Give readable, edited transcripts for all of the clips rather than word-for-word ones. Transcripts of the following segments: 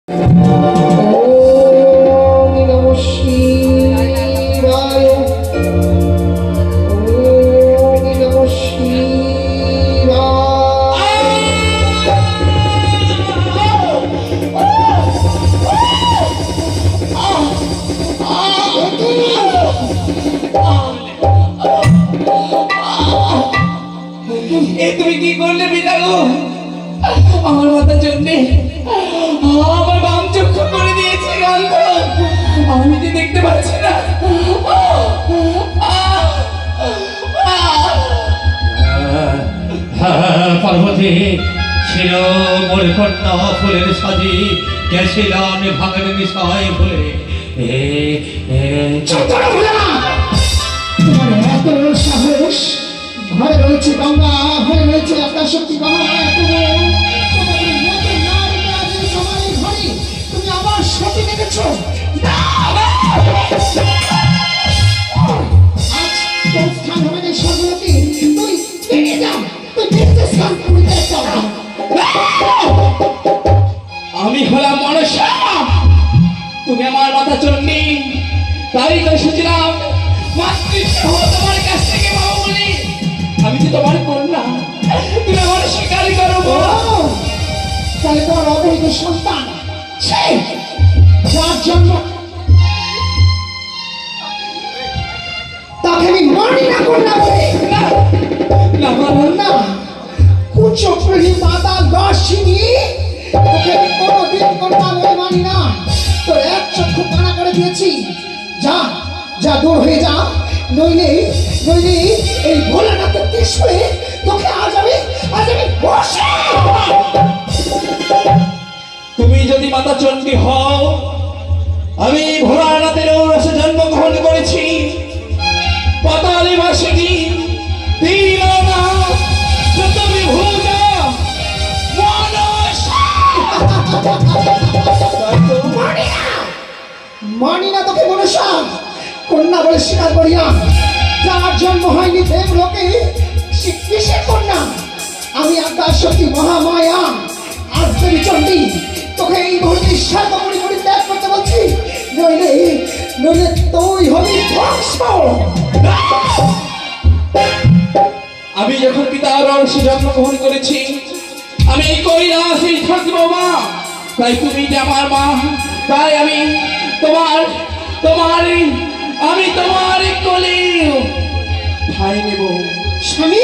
তুমি কি করলে পিতা গো? আমার মাথার জন্যে আমার বাম চক্ষু করে দিয়েছে গন্ধ, আমি যে দেখতে পাচ্ছি না। পার্বতী ছিল মোর কন্যা ফুলের সাজি, গেছিলাম ভাঙের বিষয় ভুলে। তোমার এত সাহস! ঘরে রয়েছে গঙ্গা, ঘরে রয়েছে আদ্যাশক্তি মহামায়া, তুমি আমার সতী দেখেছ। আমি হলাম মনসা, তুমি আমার মাথা চন্ডী, তাই তো এসেছিলাম মাতৃসহ তোমার কাছ থেকে বাবা বলি। আমি যে তোমার কন্যা, তুমি আমার স্বীকারই করো। তাহলে তোমার অবহিত সন্তান যার জন্য তাকে আমি মানি না কন্যা বলে। না, কুচক্রী মাতা দর্শিনী, তোকে আমি কোনোদিন কন্যা বলে মানি না। তোর এক চক্ষু কানা করে দিয়েছি, যা যা দূর হয়ে যা, নইলে এই ভোলানাথের ত্রিশূলে তোকে আজ আমি বসে। তুমি যদি মাতা চণ্ডী হও, আমি ভোলানাথের ঔরসে জন্মগ্রহণ করেছি। পাতালি বাসিনী মানি না তোকে মনসা কন্যা বলে স্বীকার করিয়া। যার জন্ম হয়নি দেব লোকে কিসের কন্যা? আমি আদ্যাশক্তি মহামায়া আদ্যি চণ্ডী, তোকে এই মুহূর্তে সর্বপরি পরিত্যাগ করতে বলছি, নইলে তুই হবি ধ্বংস। আমি যখন পিতার ঔরসে জন্মগ্রহণ করেছি, আমি কৈলাসে থাকব মা। তাই তুমি যে আমার মা, তাই আমি তোমার কোলে ঠাই নেব। স্বামী,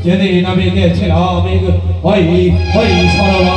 যেদিন আমি গেছিলাম ওই সরলা